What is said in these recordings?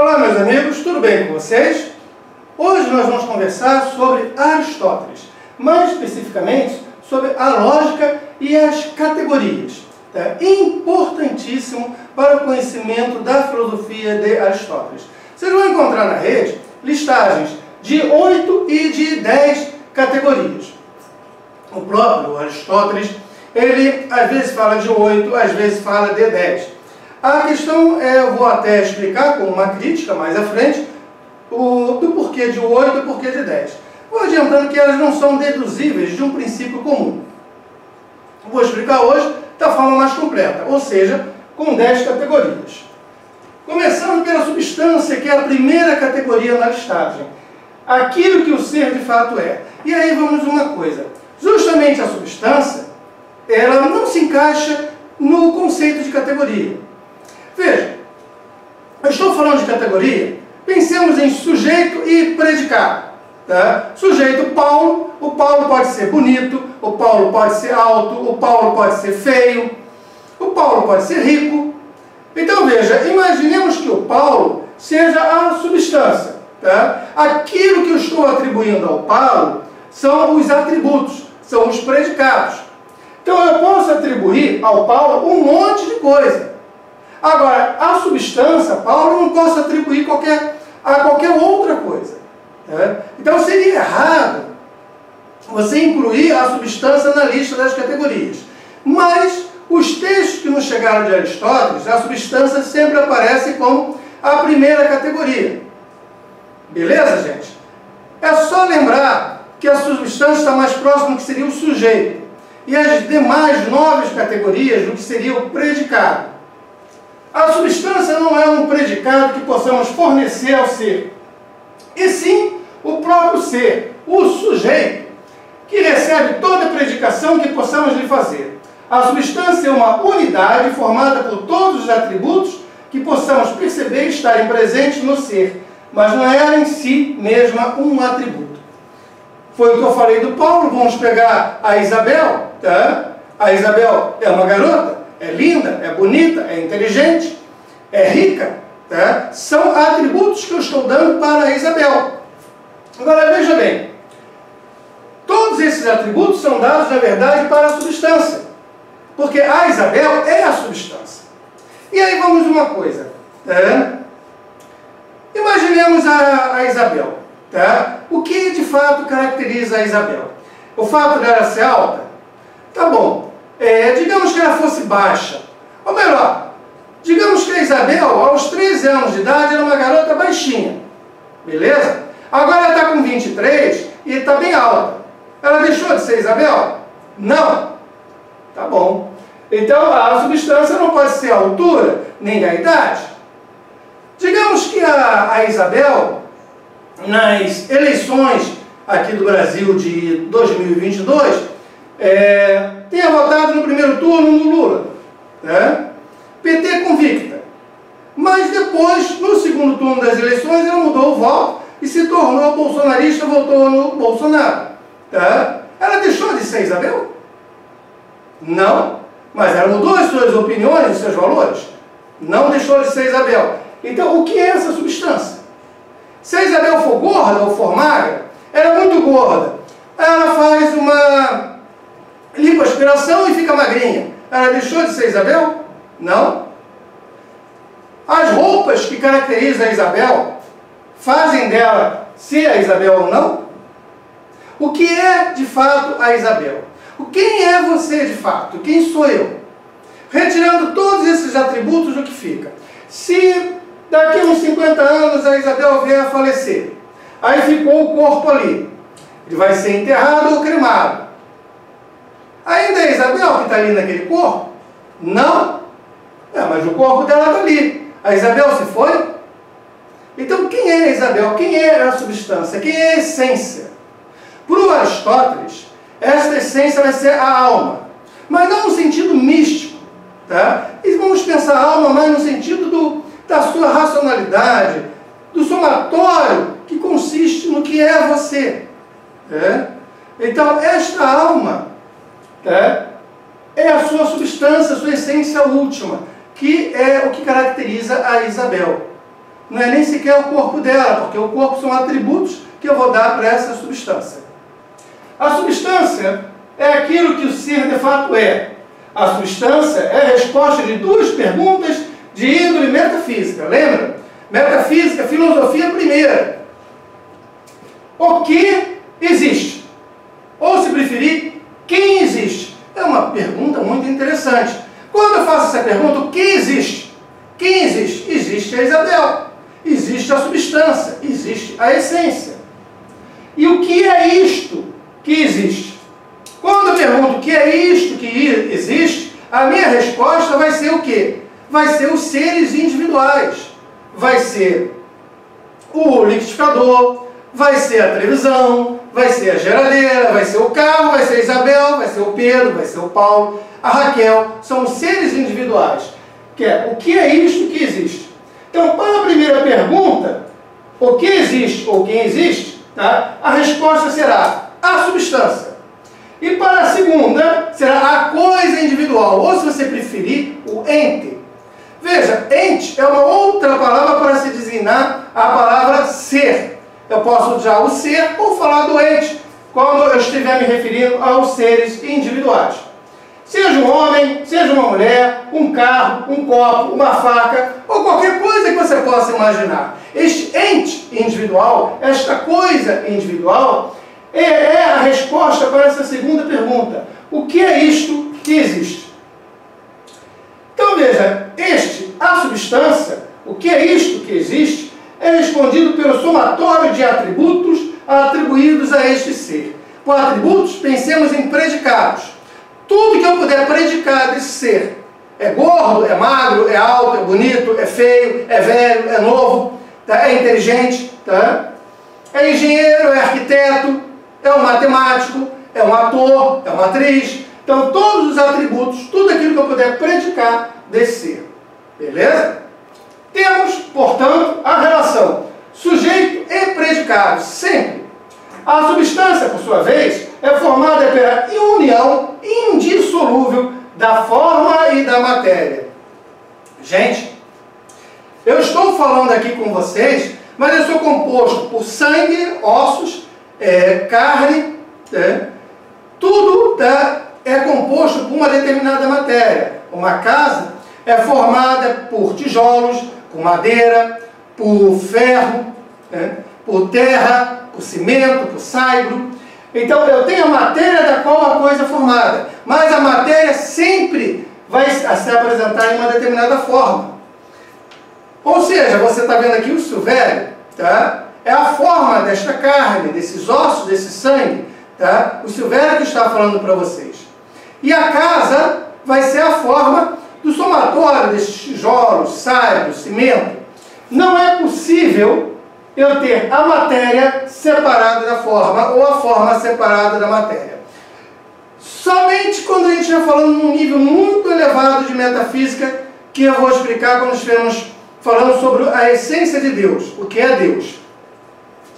Olá, meus amigos, tudo bem com vocês? Hoje nós vamos conversar sobre Aristóteles, mais especificamente sobre a lógica e as categorias. Importantíssimo para o conhecimento da filosofia de Aristóteles. Vocês vão encontrar na rede listagens de 8 e de 10 categorias. O próprio Aristóteles, ele às vezes fala de 8, às vezes fala de 10. A questão eu vou até explicar com uma crítica mais à frente do porquê de 8 e porquê de 10. Vou adiantando que elas não são deduzíveis de um princípio comum. Vou explicar hoje da forma mais completa, ou seja, com 10 categorias. Começando pela substância, que é a primeira categoria na listagem. Aquilo que o ser de fato é. E aí vamos uma coisa. Justamente a substância, ela não se encaixa no conceito de categoria. Veja, eu estou falando de categoria, pensemos em sujeito e predicado. Sujeito Paulo, o Paulo pode ser bonito, o Paulo pode ser alto, o Paulo pode ser feio, o Paulo pode ser rico. Então veja, imaginemos que o Paulo seja a substância. Aquilo que eu estou atribuindo ao Paulo são os atributos, são os predicados. Então eu posso atribuir ao Paulo um monte de coisa. Agora, a substância, Paulo não posso atribuir a qualquer outra coisa. Então seria errado você incluir a substância na lista das categorias. Mas os textos que nos chegaram de Aristóteles, a substância sempre aparece como a primeira categoria. Beleza, gente? É só lembrar que a substância está mais próxima do que seria o sujeito. E as demais 9 categorias do que seria o predicado. A substância não é um predicado que possamos fornecer ao ser, e sim o próprio ser, o sujeito, que recebe toda a predicação que possamos lhe fazer. A substância é uma unidade formada por todos os atributos que possamos perceber estarem presentes no ser, mas não é ela em si mesma um atributo. Foi o que eu falei do Paulo. Vamos pegar a Isabel. A Isabel é uma garota, é linda, é bonita, é inteligente, é rica. São atributos que eu estou dando para a Isabel. Agora veja bem, todos esses atributos são dados, na verdade, para a substância, porque a Isabel é a substância. E aí vamos uma coisa. Imaginemos a Isabel. O que de fato caracteriza a Isabel? O fato dela ser alta? Tá bom. Digamos que ela fosse baixa. Ou melhor, digamos que a Isabel, aos 13 anos de idade, era uma garota baixinha. Beleza? Agora ela está com 23 e está bem alta. Ela deixou de ser Isabel? Não. Tá bom. Então a substância não pode ser a altura nem a idade. Digamos que a Isabel, nas eleições aqui do Brasil de 2022, tenha votado no primeiro turno no Lula. PT convicta. Mas depois, no segundo turno das eleições, ela mudou o voto e se tornou bolsonarista, votou no Bolsonaro. Ela deixou de ser Isabel? Não. Mas ela mudou as suas opiniões, os seus valores? Não deixou de ser Isabel. Então, o que é essa substância? Se a Isabel for gorda ou for magra, ela é muito gorda. Ela faz uma lipoaspiração e fica magrinha. Ela deixou de ser Isabel? Não. As roupas que caracterizam a Isabel fazem dela ser a Isabel ou não? O que é de fato a Isabel? Quem é você de fato? Quem sou eu? Retirando todos esses atributos, o que fica? Se daqui a uns 50 anos a Isabel vier a falecer, aí ficou o corpo ali, ele vai ser enterrado ou cremado. Ainda é a Isabel que está ali naquele corpo? Não. Mas o corpo dela está ali. A Isabel se foi? Então quem é a Isabel? Quem é a substância? Quem é a essência? Para o Aristóteles, esta essência vai ser a alma, mas não no sentido místico. E vamos pensar a alma mais no sentido da sua racionalidade, do somatório que consiste no que é você. Então, esta alma é a sua substância, a sua essência última, que é o que caracteriza a Isabel. não é nem sequer o corpo dela, porque o corpo são atributos que eu vou dar para essa substância. A substância é aquilo que o ser de fato é. A substância é a resposta de duas perguntas de índole metafísica. Lembra? Metafísica, filosofia primeira. O que existe? Ou, se preferir, quem existe? É uma pergunta muito interessante. Quando eu faço essa pergunta, o que existe? Quem existe? Existe a Isabel. Existe a substância. Existe a essência. E o que é isto que existe? Quando eu pergunto o que é isto que existe, a minha resposta vai ser o quê? Vai ser os seres individuais. Vai ser o liquidificador, vai ser a televisão, vai ser a geladeira, vai ser o carro, vai ser a Isabel, vai ser o Pedro, vai ser o Paulo, a Raquel. São os seres individuais. Que é, o que é isto que existe? Então, para a primeira pergunta, o que existe ou quem existe, tá? A resposta será a substância. E para a segunda, será a coisa individual, ou se você preferir, o ente. Veja, ente é uma outra palavra para se designar a palavra ser. Eu posso usar o ser ou falar do ente, quando eu estiver me referindo aos seres individuais. Seja um homem, seja uma mulher, um carro, um copo, uma faca, ou qualquer coisa que você possa imaginar. Este ente individual, esta coisa individual, é a resposta para essa segunda pergunta. O que é isto que existe? Então veja, a substância, o que é isto que existe, é respondido pelo somatório de atributos atribuídos a este ser. Por atributos, pensemos em predicados. Tudo que eu puder predicar desse ser, é gordo, é magro, é alto, é bonito, é feio, é velho, é novo, tá? É inteligente, tá? É engenheiro, é arquiteto, é um matemático, é um ator, é uma atriz. Então, todos os atributos, tudo aquilo que eu puder predicar desse ser. Beleza? Temos, portanto, a relação sujeito e predicado, sempre. A substância, por sua vez, é formada pela união indissolúvel da forma e da matéria. Gente, eu estou falando aqui com vocês, mas eu sou composto por sangue, ossos, carne, tudo é composto por uma determinada matéria. Uma casa é formada por tijolos, por madeira, por ferro, por terra, por cimento, por saibro. Então eu tenho a matéria da qual a coisa é formada, mas a matéria sempre vai se apresentar em uma determinada forma. Ou seja, você está vendo aqui o silvério, tá? É a forma desta carne, desses ossos, desse sangue, tá? O silvério que está falando para vocês. E a casa vai ser a forma do somatório desses tijolos, saibro, cimento. Não é possível eu ter a matéria separada da forma ou a forma separada da matéria. Somente quando a gente está falando num nível muito elevado de metafísica, que eu vou explicar quando estivermos falando sobre a essência de Deus, o que é Deus.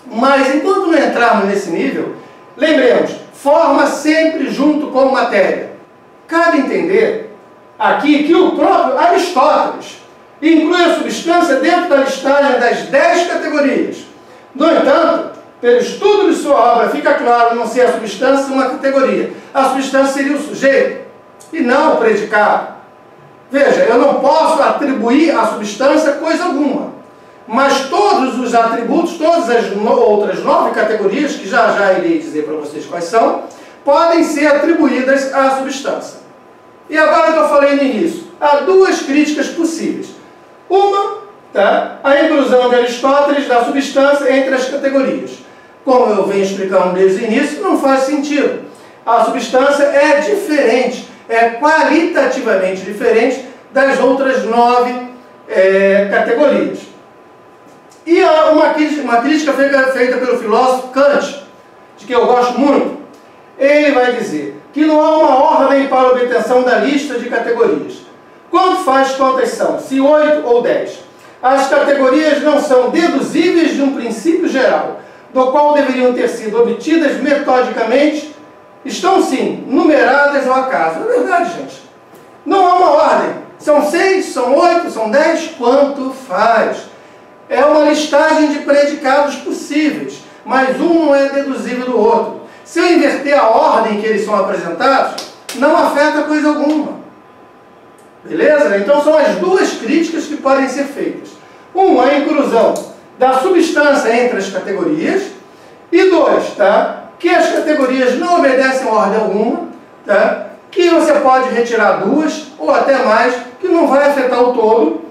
Mas enquanto não entrarmos nesse nível, lembremos, forma sempre junto com matéria. Cabe entender aqui que o próprio Aristóteles inclui a substância dentro da listagem das 10 categorias. No entanto, pelo estudo de sua obra, fica claro não ser a substância uma categoria. A substância seria o sujeito e não o predicado. Veja, eu não posso atribuir à substância coisa alguma. Mas todos os atributos, todas as outras 9 categorias, que já já irei dizer para vocês quais são, podem ser atribuídas à substância. E agora que eu falei no início, há 2 críticas possíveis. Uma, a inclusão de Aristóteles da substância entre as categorias. Como eu venho explicando desde o início, não faz sentido. A substância é diferente, é qualitativamente diferente das outras 9 categorias. E há uma crítica feita pelo filósofo Kant, de que eu gosto muito. Ele vai dizer que não há uma ordem para a obtenção da lista de categorias. Quanto faz quantas são? Se 8 ou 10. As categorias não são deduzíveis de um princípio geral, do qual deveriam ter sido obtidas metodicamente, estão sim numeradas ao acaso. É verdade, gente. Não há uma ordem. São 6, são 8, são 10, quanto faz? é uma listagem de predicados possíveis, mas um não é deduzível do outro. Se eu inverter a ordem que eles são apresentados, não afeta coisa alguma. Beleza? Então são as duas críticas que podem ser feitas. Uma, a inclusão da substância entre as categorias. E dois, tá? Que as categorias não obedecem a ordem alguma, tá? Que você pode retirar duas ou até mais, que não vai afetar o todo,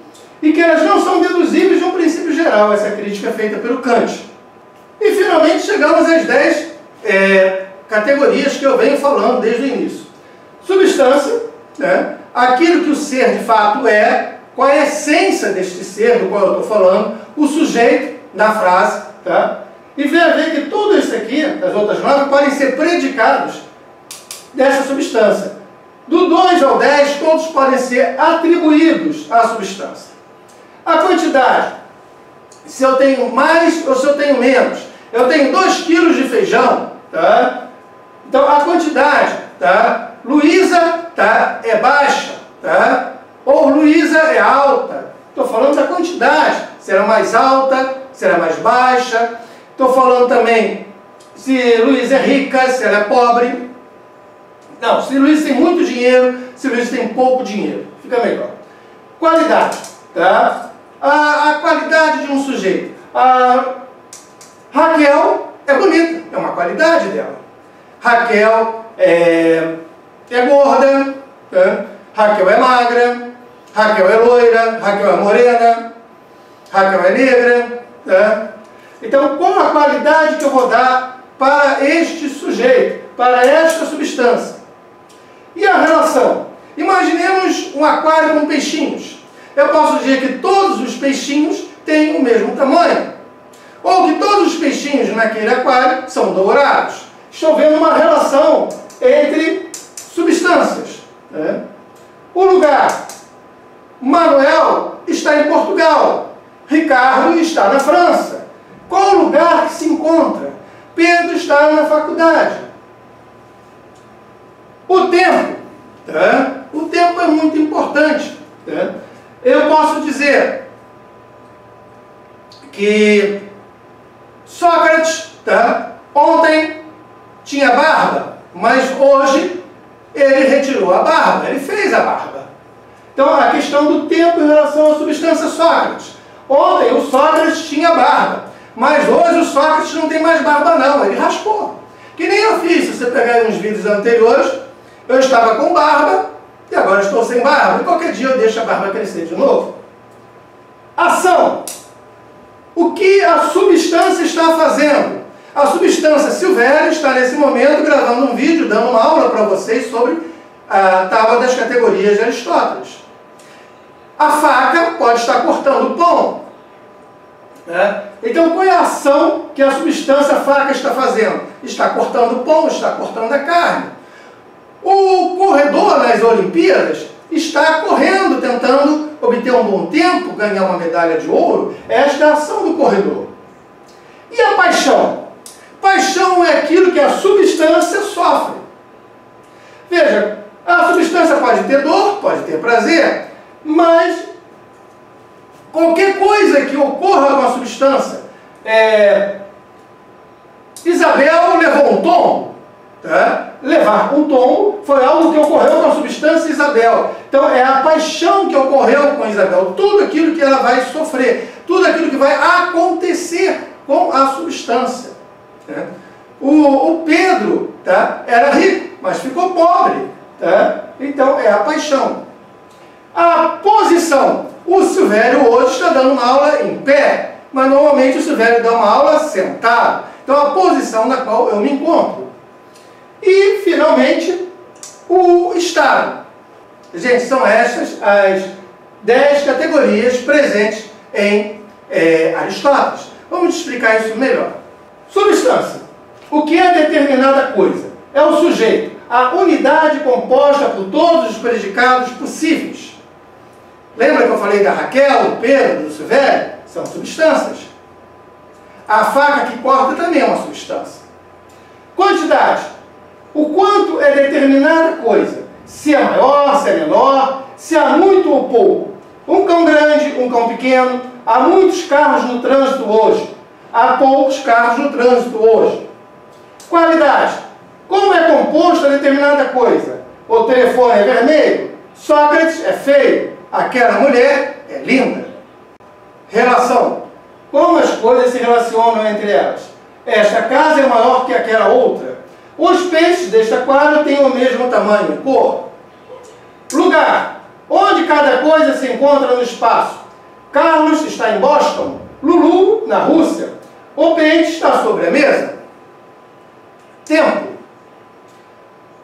e que elas não são deduzíveis de um princípio geral. Essa crítica é feita pelo Kant. E finalmente chegamos às 10 categorias que eu venho falando desde o início. Substância, né? Aquilo que o ser de fato é, qual é a essência deste ser do qual eu estou falando, o sujeito da frase, tá? E venha ver que tudo isso aqui, as outras 9, podem ser predicados dessa substância. Do 2 ao 10, todos podem ser atribuídos à substância. A quantidade, se eu tenho mais ou se eu tenho menos. Eu tenho 2 quilos de feijão, tá? Então a quantidade, tá? Luísa, tá? É baixa, tá? Ou Luísa é alta. Estou falando da quantidade. Será mais alta, será mais baixa. Estou falando também se Luísa é rica, se ela é pobre. Não, se Luísa tem muito dinheiro, se Luísa tem pouco dinheiro. Fica melhor. Qualidade, tá? A qualidade de um sujeito. A Raquel é bonita, é uma qualidade dela. Raquel é gorda, tá? Raquel é magra, Raquel é loira, Raquel é morena, Raquel é negra, tá? Então, qual a qualidade que eu vou dar para este sujeito, para esta substância? E a relação? Imaginemos um aquário com peixinhos. Eu posso dizer que todos os peixinhos têm o mesmo tamanho. Ou que todos os peixinhos naquele aquário são dourados. Estou vendo uma relação entre substâncias, né? O lugar. Manuel está em Portugal. Ricardo está na França. Qual o lugar que se encontra? Pedro está na faculdade. O tempo. Tá? O tempo é muito importante. Tá? Eu posso dizer que Sócrates, tá? Ontem tinha barba, mas hoje ele retirou a barba, ele fez a barba. Então a questão do tempo em relação à substância Sócrates. Ontem o Sócrates tinha barba, mas hoje o Sócrates não tem mais barba não, ele raspou. Que nem eu fiz, se você pegar aí uns vídeos anteriores, eu estava com barba e agora estou sem barba. E qualquer dia eu deixo a barba crescer de novo. Ação. O que a substância está fazendo? A substância Silvério está nesse momento gravando um vídeo, dando uma aula para vocês sobre a tábua das categorias de Aristóteles. A faca pode estar cortando o pão. Né? Então, qual é a ação que a substância faca está fazendo? Está cortando o pão, está cortando a carne. O corredor nas Olimpíadas está correndo, tentando obter um bom tempo, ganhar uma medalha de ouro. Esta é a ação do corredor. E a paixão? Paixão é aquilo que a substância sofre. Veja, a substância pode ter dor, pode ter prazer, mas qualquer coisa que ocorra com a substância, Isabel levou um tombo, tá? Levar um tombo foi algo que ocorreu com a substância Isabel. Então é a paixão que ocorreu com Isabel, tudo aquilo que ela vai sofrer, tudo aquilo que vai acontecer com a substância. Né? O Pedro, tá? Era rico, mas ficou pobre. Tá? Então é a paixão. A posição. O Silvério hoje está dando uma aula em pé, mas normalmente o Silvério dá uma aula sentado. Então a posição na qual eu me encontro. E finalmente o estado. Gente, são estas as 10 categorias presentes em Aristóteles. Vamos explicar isso melhor. Substância. O que é determinada coisa? É o sujeito, a unidade composta por todos os predicados possíveis. Lembra que eu falei da Raquel, do Pedro, do Silvério? São substâncias. A faca que corta também é uma substância. Quantidade. O quanto é determinada coisa. Se é maior, se é menor, se há muito ou pouco. Um cão grande, um cão pequeno, há muitos carros no trânsito hoje. Há poucos carros no trânsito hoje. Qualidade. Como é composta determinada coisa? O telefone é vermelho, Sócrates é feio, aquela mulher é linda. Relação. Como as coisas se relacionam entre elas? Esta casa é maior que aquela outra. Os peixes deste aquário têm o mesmo tamanho, cor. Lugar. Onde cada coisa se encontra no espaço. Carlos está em Boston, Lulu na Rússia. O peixe está sobre a mesa. Tempo.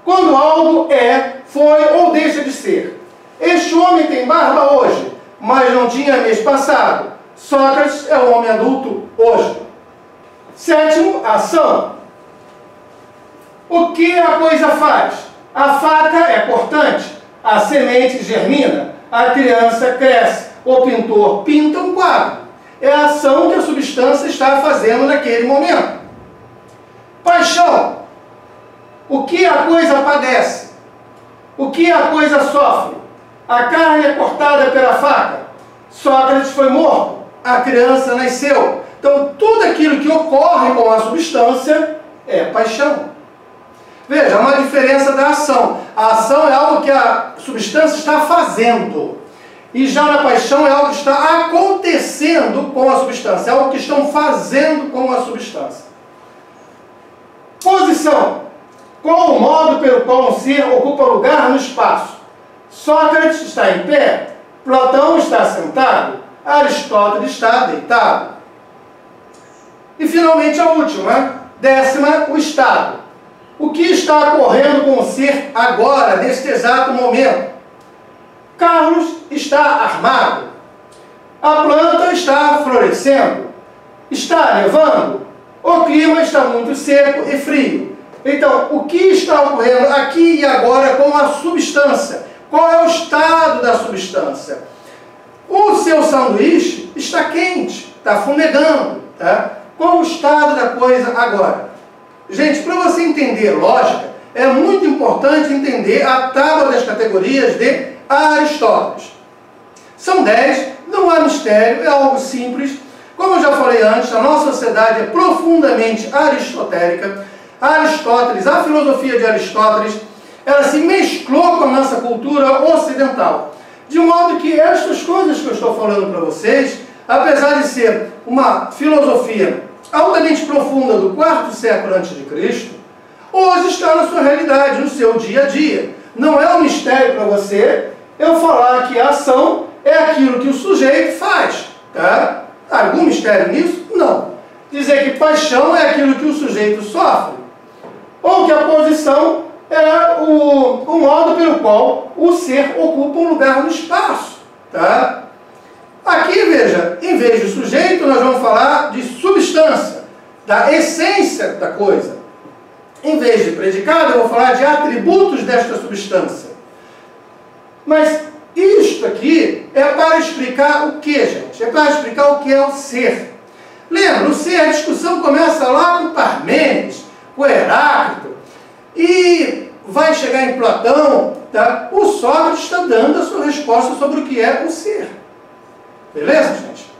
Quando algo é, foi ou deixa de ser. Este homem tem barba hoje, mas não tinha mês passado. Sócrates é um homem adulto hoje. Sétimo, ação. O que a coisa faz? A faca é cortante, a semente germina, a criança cresce, o pintor pinta um quadro. É a ação que a substância está fazendo naquele momento. Paixão. O que a coisa padece? O que a coisa sofre? A carne é cortada pela faca. Sócrates foi morto. A criança nasceu. Então, tudo aquilo que ocorre com a substância é paixão. Veja, há uma diferença da ação. A ação é algo que a substância está fazendo. E já na paixão é algo que está acontecendo com a substância. É algo que estão fazendo com a substância. Posição. Qual o modo pelo qual um ser ocupa lugar no espaço? Sócrates está em pé. Platão está sentado. Aristóteles está deitado. E finalmente a última, décima, o estado. O que está ocorrendo com o ser agora, neste exato momento? Carlos está armado. A planta está florescendo. Está nevando. O clima está muito seco e frio. Então, o que está ocorrendo aqui e agora com a substância? Qual é o estado da substância? O seu sanduíche está quente, está fumegando. Tá? Qual o estado da coisa agora? Gente, para você entender lógica, é muito importante entender a tábua das categorias de Aristóteles. São 10, não há mistério, é algo simples. Como eu já falei antes, a nossa sociedade é profundamente aristotélica. Aristóteles, a filosofia de Aristóteles, ela se mesclou com a nossa cultura ocidental. De modo que estas coisas que eu estou falando para vocês, apesar de ser uma filosofia altamente profunda do quarto século a.C., hoje está na sua realidade, no seu dia a dia. Não é um mistério para você eu falar que a ação é aquilo que o sujeito faz. Tá? Algum mistério nisso? Não. Dizer que paixão é aquilo que o sujeito sofre. Ou que a posição é o modo pelo qual o ser ocupa um lugar no espaço. Tá? Aqui, veja, em vez de sujeito, nós vamos falar de substância, da essência da coisa. Em vez de predicado, eu vou falar de atributos desta substância. Mas isto aqui é para explicar o que, gente? É para explicar o que é o ser. Lembra, o ser, a discussão começa lá com Parmênides, com Heráclito, e vai chegar em Platão. Tá? O Sócrates está dando a sua resposta sobre o que é o ser. Beleza, gente?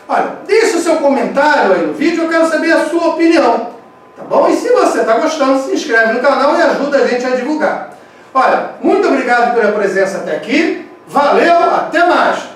Olha, deixa o seu comentário aí no vídeo, eu quero saber a sua opinião. Tá bom? E se você está gostando, se inscreve no canal e ajuda a gente a divulgar. Olha, muito obrigado pela presença até aqui. Valeu, até mais!